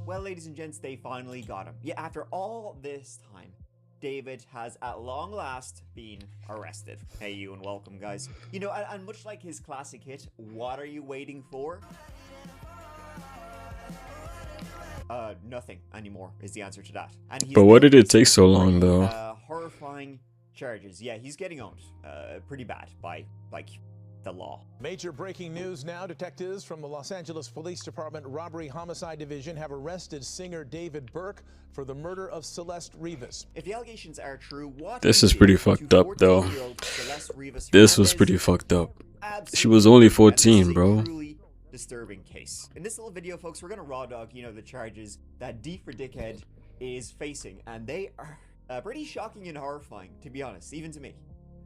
Well, ladies and gents, they finally got him. Yeah, after all this time, David has at long last been arrested. Hey you and welcome, guys. You know, and much like his classic hit, What Are You Waiting For? Nothing anymore is the answer to that. And he's But what did it take facing so long, pretty, though? horrifying charges. Yeah, he's getting owned pretty bad by, like, the law. Major breaking news now. Detectives from the Los Angeles Police Department Robbery Homicide Division have arrested singer David Burke for the murder of Celeste Rivas. If the allegations are true, what This is pretty fucked up, though. 14-year-old Celeste Rivas This was Hernandez, pretty fucked up. She was absolutely only crazy. And this 14, is a bro. truly disturbing case. In this little video, folks, we're gonna raw dog, you know, the charges that D4Dickhead is facing, and they are pretty shocking and horrifying, to be honest, even to me.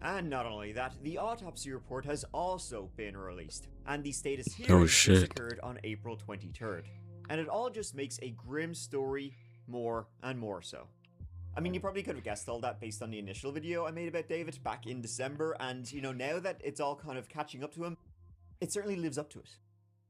And not only that, the autopsy report has also been released, and the status hearing just occurred on April 23rd. And it all just makes a grim story more and more so. I mean, you probably could have guessed all that based on the initial video I made about David back in December, and you know, now that it's all kind of catching up to him, it certainly lives up to it.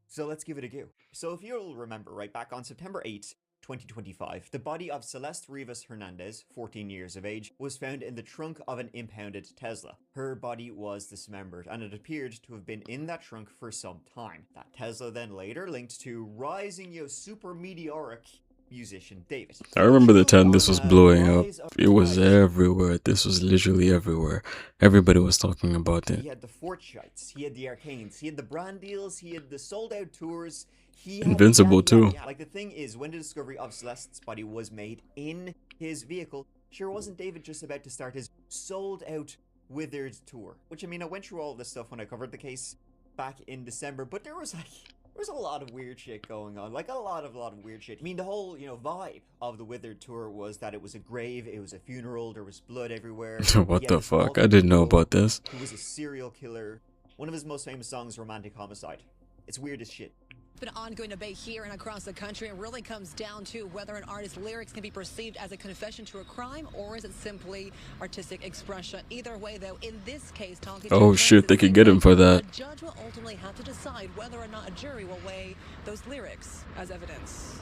So let's give it a go. So if you'll remember, right back on September 8th, 2025, the body of Celeste Rivas Hernandez, 14 years of age, was found in the trunk of an impounded Tesla. Her body was dismembered, and it appeared to have been in that trunk for some time. That Tesla then later linked to rising, super meteoric musician David. I remember the time this was blowing up. It was everywhere. This was literally everywhere. Everybody was talking about it. He had the Fortschrites, he had the Arcanes, he had the brand deals, he had the sold out tours. Invincible too. Like, the thing is, when the discovery of Celeste's body was made in his vehicle, sure wasn't David just about to start his sold out Withered tour? Which, I mean, I went through all this stuff when I covered the case back in December, but there was a lot of weird shit going on. Like, a lot of weird shit. I mean, the whole, vibe of the Withered tour was that it was a grave, it was a funeral, there was blood everywhere. What the fuck? I didn't know about this. Who was a serial killer. One of his most famous songs, Romantic Homicide. It's weird as shit. Been ongoing debate here and across the country. It really comes down to whether an artist's lyrics can be perceived as a confession to a crime, or is it simply artistic expression. Either way, though, in this case, oh shit, they could get him for that. A judge will ultimately have to decide whether or not a jury will weigh those lyrics as evidence.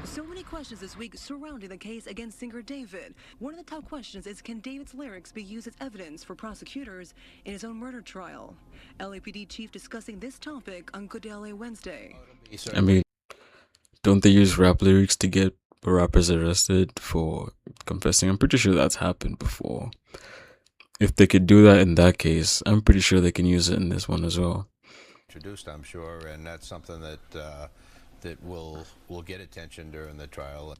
So many questions this week surrounding the case against singer David. One of the top questions is, can David's lyrics be used as evidence for prosecutors in his own murder trial? LAPD chief discussing this topic on Good Day LA Wednesday. I mean, don't they use rap lyrics to get rappers arrested for confessing? I'm pretty sure that's happened before. If they could do that in that case, I'm pretty sure they can use it in this one as well. Introduced, I'm sure, and that's something that that will get attention during the trial.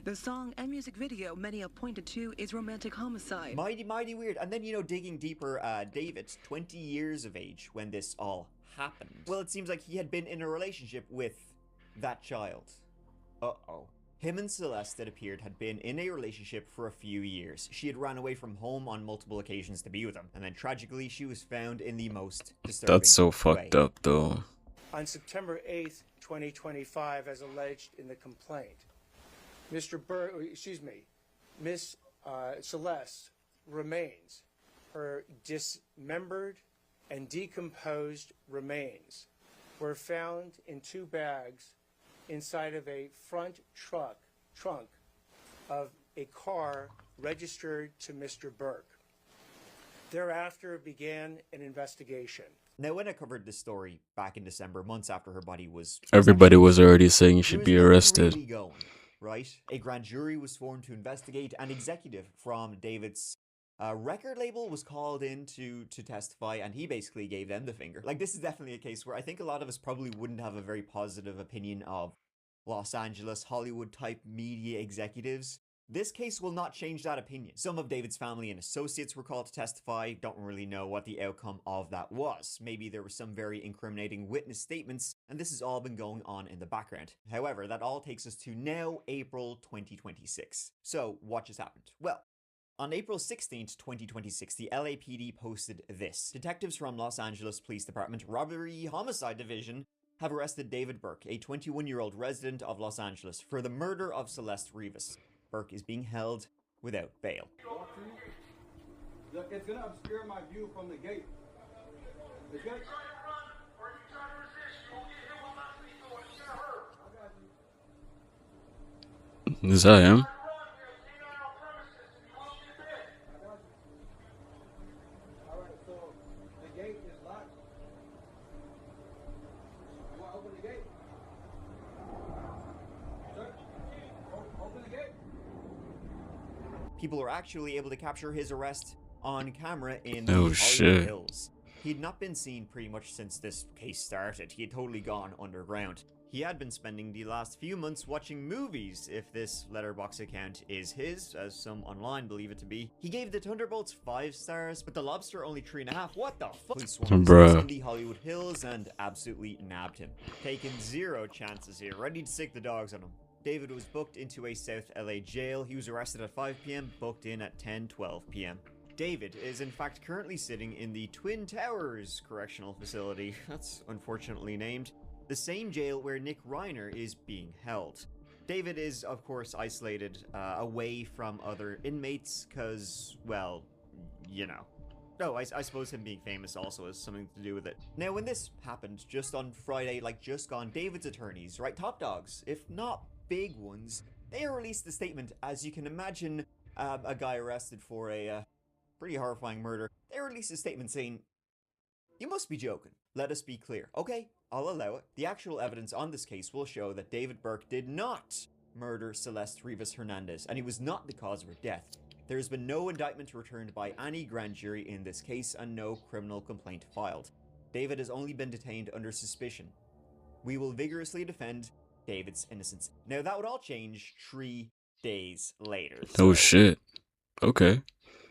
The song and music video many have pointed to is Romantic Homicide. Mighty weird. And then, digging deeper, David's 20 years of age when this all happened. Well, it seems like he had been in a relationship with that child. Uh-oh. Him and Celeste, it appeared, had been in a relationship for a few years. She had ran away from home on multiple occasions to be with him. And then, tragically, she was found in the most disturbing That's so way. fucked up, though. On September 8th, 2025, as alleged in the complaint, Miss Celeste remains, her dismembered and decomposed remains were found in 2 bags inside of a front trunk of a car registered to Mr. Burke. Thereafter began an investigation. Now, when I covered this story back in December, months after her body was... Everybody was already saying he should be arrested. Really going, right? A grand jury was formed to investigate. An executive from David's record label was called in to testify, and he basically gave them the finger. Like, this is definitely a case where I think a lot of us probably wouldn't have a very positive opinion of Los Angeles, Hollywood-type media executives. This case will not change that opinion. Some of David's family and associates were called to testify. Don't really know what the outcome of that was. Maybe there were some very incriminating witness statements, and this has all been going on in the background. However, that all takes us to now, April 2026. So, what just happened? Well, on April 16th, 2026, the LAPD posted this. Detectives from Los Angeles Police Department Robbery Homicide Division have arrested David Burke, a 21-year-old resident of Los Angeles, for the murder of Celeste Rivas. Burke is being held without bail. It's going to obscure my view from the gate. It's gonna... Is that him? All right, so the gate is locked. You want to open the gate? Sir, open the gate. People were actually able to capture his arrest on camera in Oh, the Hollywood shit. Hills. He had not been seen pretty much since this case started. He had totally gone underground. He had been spending the last few months watching movies, if this letterbox account is his, as some online believe it to be. He gave the Thunderbolts 5 stars, but the Lobster only 3.5. What the fuck? Police swarmed his house Bruh. in the Hollywood Hills and absolutely nabbed him. Taking zero chances here, ready to stick the dogs on him. David was booked into a South LA jail. He was arrested at 5 p.m, booked in at 10:12 p.m. David is in fact currently sitting in the Twin Towers Correctional Facility. That's unfortunately named. The same jail where Nick Reiner is being held. David is, of course, isolated away from other inmates because, well, you know. No, I suppose him being famous also has something to do with it. Now, when this happened just on Friday, like just gone, David's attorneys, right, top dogs, if not big ones, they released a statement. As you can imagine, a guy arrested for a pretty horrifying murder. They released a statement saying, "You must be joking. Let us be clear. Okay, I'll allow it. The actual evidence on this case will show that David Burke did not murder Celeste Rivas Hernandez, and he was not the cause of her death. There has been no indictment returned by any grand jury in this case and no criminal complaint filed. David has only been detained under suspicion. We will vigorously defend David's innocence." Now, that would all change 3 days later. Oh So shit. Okay.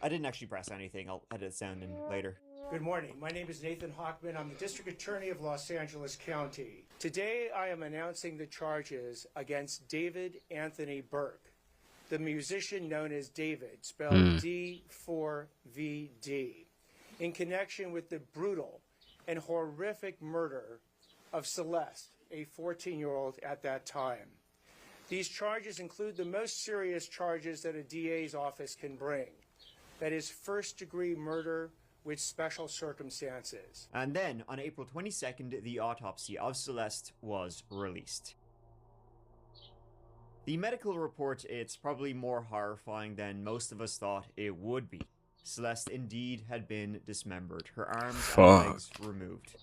I didn't actually press anything. I'll edit the sound in later. Good morning. My name is Nathan Hochman. I'm the District Attorney of Los Angeles County. Today, I am announcing the charges against David Anthony Burke, the musician known as David, spelled D4VD, in connection with the brutal and horrific murder of Celeste, a 14-year-old at that time. These charges include the most serious charges that a DA's office can bring. That is first-degree murder with special circumstances. And then, on April 22nd, the autopsy of Celeste was released. The medical report, it's probably more horrifying than most of us thought it would be. Celeste indeed had been dismembered, her arms and legs removed.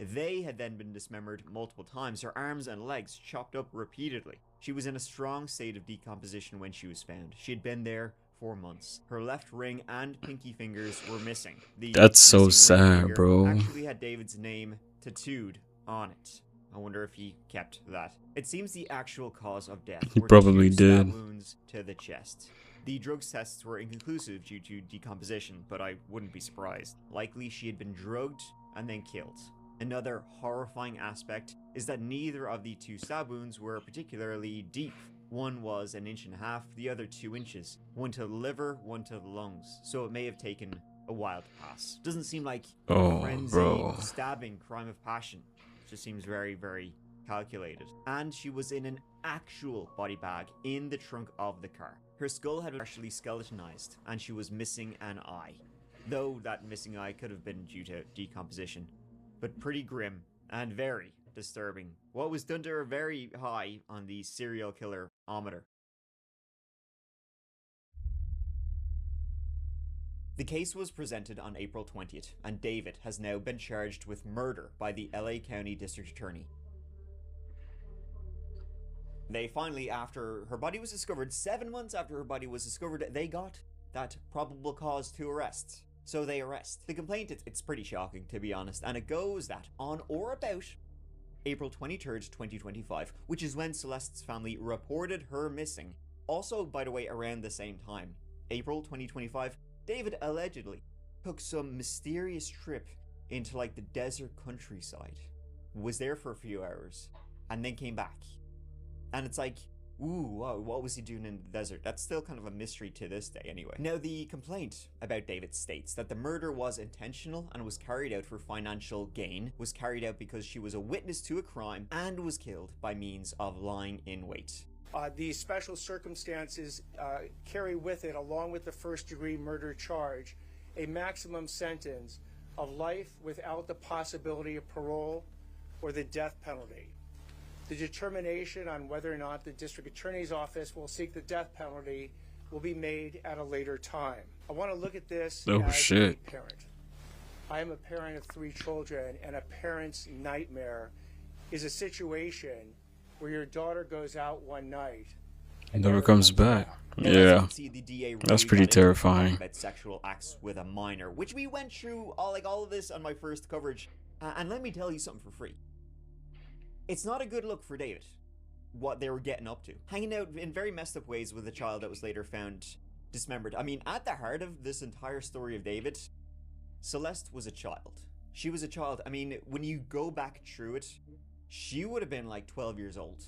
They had then been dismembered multiple times, her arms and legs chopped up repeatedly. She was in a strong state of decomposition when she was found. She had been there for months. Her left ring and pinky fingers were missing. The That's so missing ring sad, finger bro. actually had David's name tattooed on it. I wonder if he kept that. It seems the actual cause of death He were probably 2 stab did. wounds to the chest. The drugs tests were inconclusive due to decomposition, but I wouldn't be surprised. Likely she had been drugged and then killed. Another horrifying aspect is that neither of the 2 stab wounds were particularly deep. One was 1.5 inches, the other 2 inches. One to the liver, one to the lungs. So it may have taken a while to pass. Doesn't seem like Oh, frenzy, bro. stabbing, crime of passion. It just seems very, very calculated. And she was in an actual body bag in the trunk of the car. Her skull had been partially skeletonized, and she was missing an eye. Though that missing eye could have been due to decomposition. But pretty grim and very disturbing. What was done to her very high on the serial killer-ometer. The case was presented on April 20th, and David has now been charged with murder by the LA County District Attorney. They finally, after her body was discovered, 7 months after her body was discovered, they got that probable cause to arrest. So they arrest. The complaint, it's pretty shocking, to be honest, and it goes that on or about April 23rd, 2025, which is when Celeste's family reported her missing. Also, by the way, around the same time, April 2025, David allegedly took some mysterious trip into like the desert countryside, was there for a few hours, and then came back. And it's like, ooh, wow, what was he doing in the desert? That's still kind of a mystery to this day anyway. Now, the complaint about David states that the murder was intentional and was carried out for financial gain, was carried out because she was a witness to a crime, and was killed by means of lying in wait. These special circumstances carry with it, along with the first-degree murder charge, a maximum sentence of life without the possibility of parole or the death penalty. The determination on whether or not the district attorney's office will seek the death penalty will be made at a later time. I want to look at this as a parent. I am a parent of 3 children, and a parent's nightmare is a situation where your daughter goes out one night and never comes back. Yeah, that's pretty terrifying. About sexual acts with a minor, which we went through all of this on my first coverage. And let me tell you something for free. It's not a good look for David, what they were getting up to. Hanging out in very messed up ways with a child that was later found dismembered. I mean, at the heart of this entire story of David, Celeste was a child. She was a child. I mean, when you go back through it, she would have been like 12 years old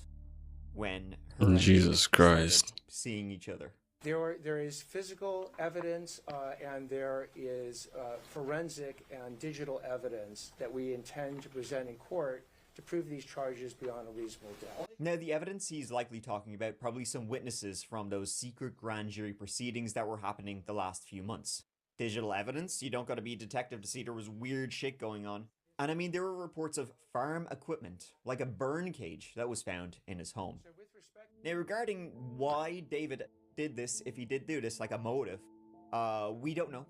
when her Jesus Christ seeing each other. There is physical evidence and there is forensic and digital evidence that we intend to present in court to prove these charges beyond a reasonable doubt. Now, the evidence he's likely talking about, probably some witnesses from those secret grand jury proceedings that were happening the last few months. Digital evidence, you don't gotta be a detective to see there was weird shit going on. And I mean, there were reports of farm equipment, like a burn cage, that was found in his home. Now, regarding why David did this, if he did do this, like a motive, we don't know.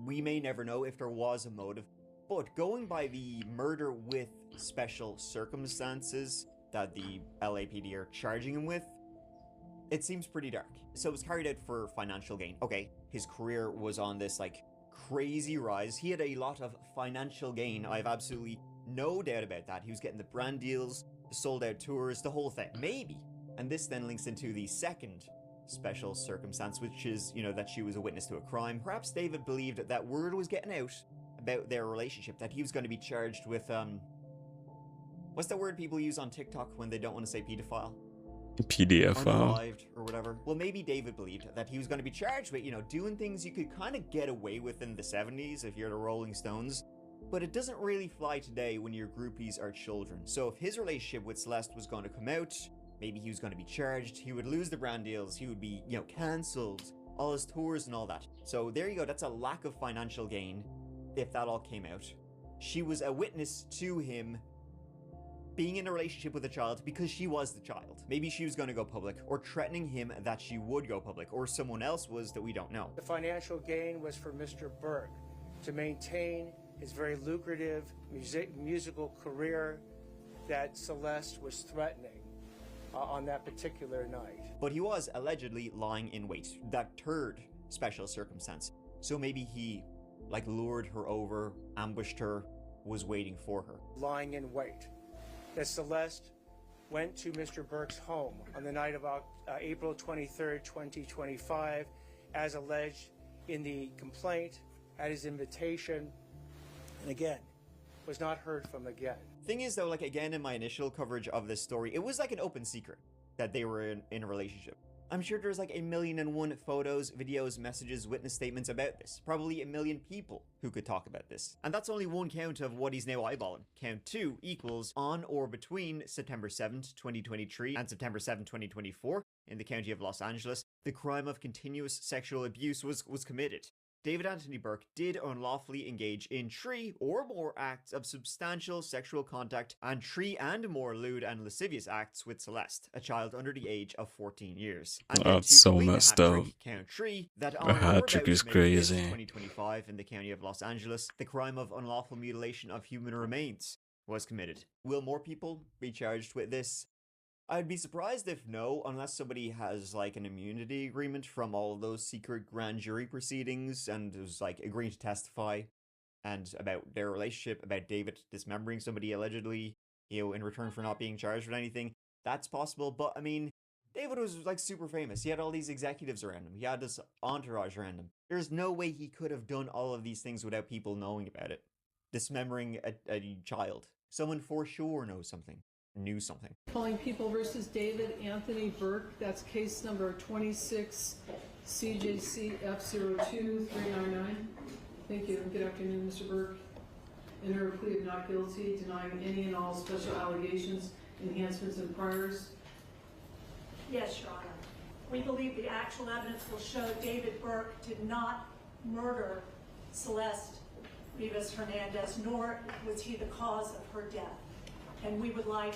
We may never know if there was a motive. But going by the murder with special circumstances that the LAPD are charging him with, it seems pretty dark. So it was carried out for financial gain. Okay, his career was on this like crazy rise. He had a lot of financial gain. I have absolutely no doubt about that. He was getting the brand deals, the sold out tours, the whole thing. Maybe. And this then links into the second special circumstance, which is, that she was a witness to a crime. Perhaps David believed that word was getting out about their relationship, that he was going to be charged with, what's the word people use on TikTok when they don't want to say pedophile? PDF file. Or whatever. Well, maybe David believed that he was going to be charged with, doing things you could kind of get away with in the 70s if you're the Rolling Stones. But it doesn't really fly today when your groupies are children. So if his relationship with Celeste was going to come out, maybe he was going to be charged, he would lose the brand deals, he would be, cancelled, all his tours and all that. So there you go, that's a lack of financial gain, if that all came out. She was a witness to him being in a relationship with a child because she was the child. Maybe she was going to go public, or threatening him that she would go public, or someone else was that we don't know. The financial gain was for Mr. Burke to maintain his very lucrative musical career that Celeste was threatening on that particular night. But he was allegedly lying in wait, that third special circumstance. So maybe he lured her over, ambushed her, was waiting for her. Lying in wait. That Celeste went to Mr. Burke's home on the night of April 23rd, 2025, as alleged in the complaint, at his invitation, and again, was not heard from again. Thing is though, again in my initial coverage of this story, it was an open secret that they were in a relationship. I'm sure there's 1,000,001 photos, videos, messages, witness statements about this. Probably 1 million people who could talk about this. And that's only one count of what he's now eyeballing. Count 2 equals on or between September 7th, 2023 and September 7th, 2024 in the county of Los Angeles, the crime of continuous sexual abuse was committed. David Anthony Burke did unlawfully engage in 3 or more acts of substantial sexual contact and 3 and more lewd and lascivious acts with Celeste, a child under the age of 14 years. And that's so messed up. Count 3, that a hat trick is crazy. 2025 in the county of Los Angeles, the crime of unlawful mutilation of human remains was committed. Will more people be charged with this? I'd be surprised if no, unless somebody has an immunity agreement from all of those secret grand jury proceedings and was agreeing to testify and about their relationship, about David dismembering somebody allegedly, in return for not being charged with anything. That's possible, but I mean, David was super famous. He had all these executives around him. He had this entourage around him. There's no way he could have done all of these things without people knowing about it. Dismembering a child. Someone for sure knows something. Knew something. Calling People versus David Anthony Burke. That's case number 26 CJC F02399. Thank you. Good afternoon, Mr. Burke. In her plea of not guilty, denying any and all special allegations, enhancements, and priors. Yes, Your Honor. We believe the actual evidence will show David Burke did not murder Celeste Rivas Hernandez, nor was he the cause of her death. And we would like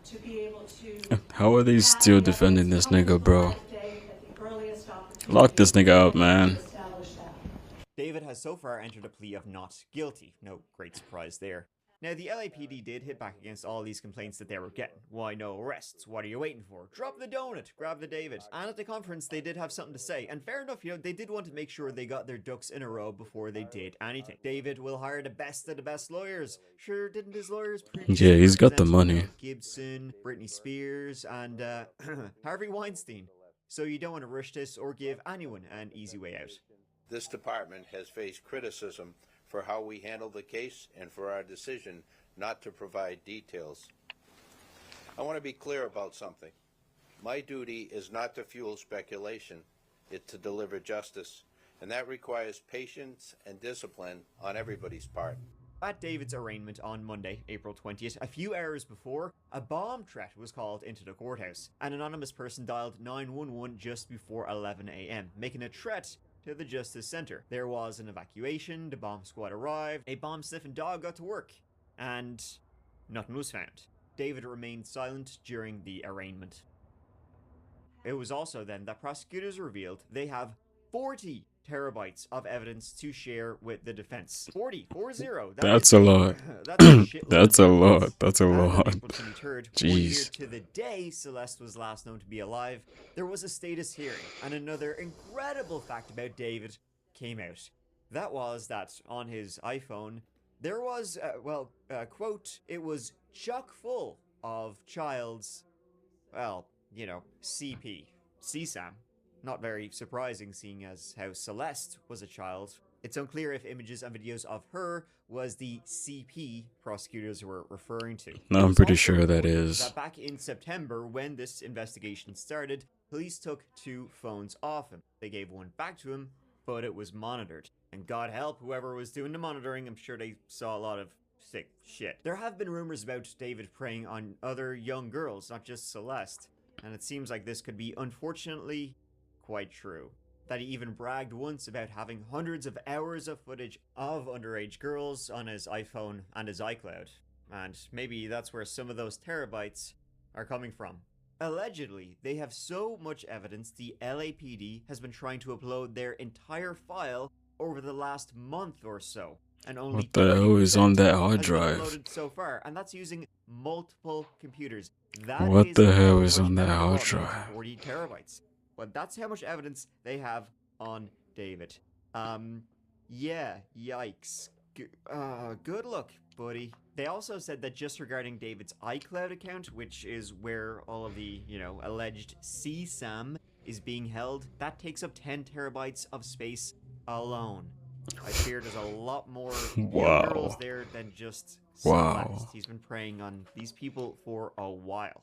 to be able to. How are they still defending this nigga, bro? Lock this nigga out, man. David has so far entered a plea of not guilty. No great surprise there. Now, the LAPD did hit back against all these complaints that they were getting. Why no arrests? What are you waiting for? Drop the donut, grab the David. And at the conference, they did have something to say. And fair enough, they did want to make sure they got their ducks in a row before they did anything. David will hire the best of the best lawyers. Sure, didn't his lawyers previously Yeah, he's got the represent, money. Gibson, Britney Spears, and Harvey Weinstein. So you don't want to rush this or give anyone an easy way out. This department has faced criticism for how we handle the case and for our decision not to provide details. I want to be clear about something. My duty is not to fuel speculation, it's to deliver justice, and that requires patience and discipline on everybody's part. At David's arraignment on Monday, April 20th, a few hours before, a bomb threat was called into the courthouse. An anonymous person dialed 911 just before 11 a.m., making a threat to the Justice Center. There was an evacuation, the bomb squad arrived, a bomb-sniffing dog got to work, and nothing was found. David remained silent during the arraignment. It was also then that prosecutors revealed they have 40 terabytes of evidence to share with the defense. 40. That's a lot. That's a lot. That's a lot. April 23rd, 1 year to the day Celeste was last known to be alive, there was a status hearing, and another incredible fact about David came out. That was that on his iPhone, there was, quote, it was chock full of child's, well, you know, CSAM. Not very surprising, seeing as how Celeste was a child. It's unclear if images and videos of her was the CP prosecutors were referring to. No, I'm pretty sure that is. That back in September, when this investigation started, police took 2 phones off him. They gave one back to him, but it was monitored. And God help whoever was doing the monitoring, I'm sure they saw a lot of sick shit. There have been rumors about David preying on other young girls, not just Celeste. And it seems like this could be, unfortunately, quite true. That he even bragged once about having hundreds of hours of footage of underage girls on his iPhone and his iCloud. And maybe that's where some of those terabytes are coming from. Allegedly, they have so much evidence the LAPD has been trying to upload their entire file over the last month or so. And only What the hell is on that hard drive? Uploaded so far, and that's using multiple computers. What the hell is on that hard drive? 40 terabytes. But that's how much evidence they have on David. Yeah, yikes. Good luck, buddy. They also said that just regarding David's iCloud account, which is where all of the, alleged CSAM is being held, that takes up 10 terabytes of space alone. I fear there's a lot more young girls there than just Celeste. He's been preying on these people for a while.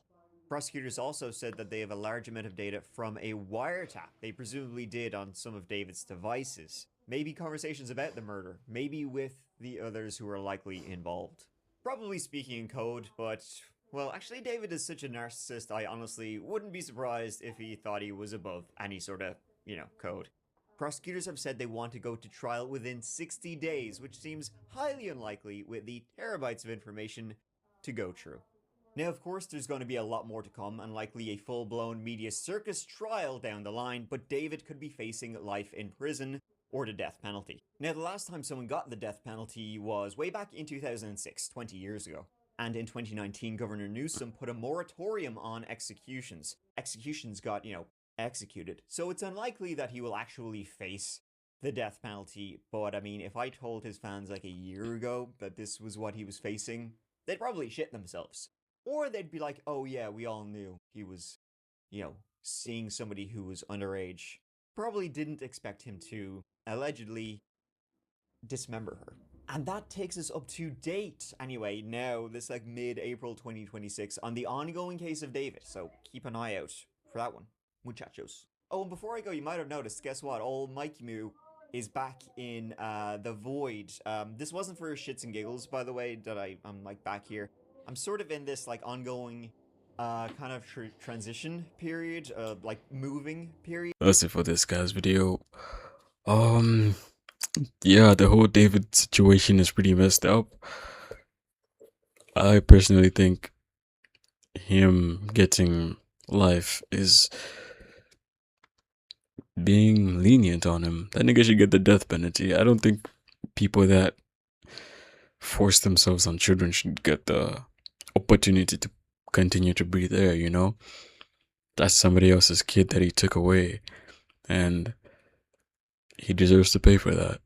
Prosecutors also said that they have a large amount of data from a wiretap they presumably did on some of David's devices. Maybe conversations about the murder, maybe with the others who are likely involved. Probably speaking in code, but, well, actually David is such a narcissist, I honestly wouldn't be surprised if he thought he was above any sort of, code. Prosecutors have said they want to go to trial within 60 days, which seems highly unlikely with the terabytes of information to go through. Now, of course, there's going to be a lot more to come and likely a full-blown media circus trial down the line, but David could be facing life in prison or the death penalty. Now, the last time someone got the death penalty was way back in 2006, 20 years ago. And in 2019, Governor Newsom put a moratorium on executions. Executions got, executed. So it's unlikely that he will actually face the death penalty, but I mean, if I told his fans like a year ago that this was what he was facing, they'd probably shit themselves. Or they'd be like, oh yeah, we all knew he was, seeing somebody who was underage. Probably didn't expect him to, allegedly, dismember her. And that takes us up to date, anyway, now, this mid-April 2026, on the ongoing case of David. So keep an eye out for that one, muchachos. Oh, and before I go, you might have noticed, guess what? Old Mikey Moo is back in the void. This wasn't for shits and giggles, by the way, that I'm back here. I'm sort of in this ongoing kind of transition period, moving period. That's it for this guy's video. Yeah, the whole David situation is pretty messed up. I personally think him getting life is being lenient on him. That nigga should get the death penalty. I don't think people that force themselves on children should get the opportunity to continue to breathe air, you know? That's somebody else's kid that he took away, and he deserves to pay for that.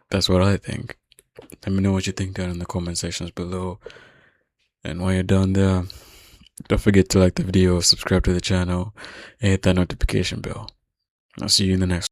That's what I think. Let me know what you think down in the comment sections below. And while you're down there, don't forget to like the video, subscribe to the channel, and hit that notification bell. I'll see you in the next one.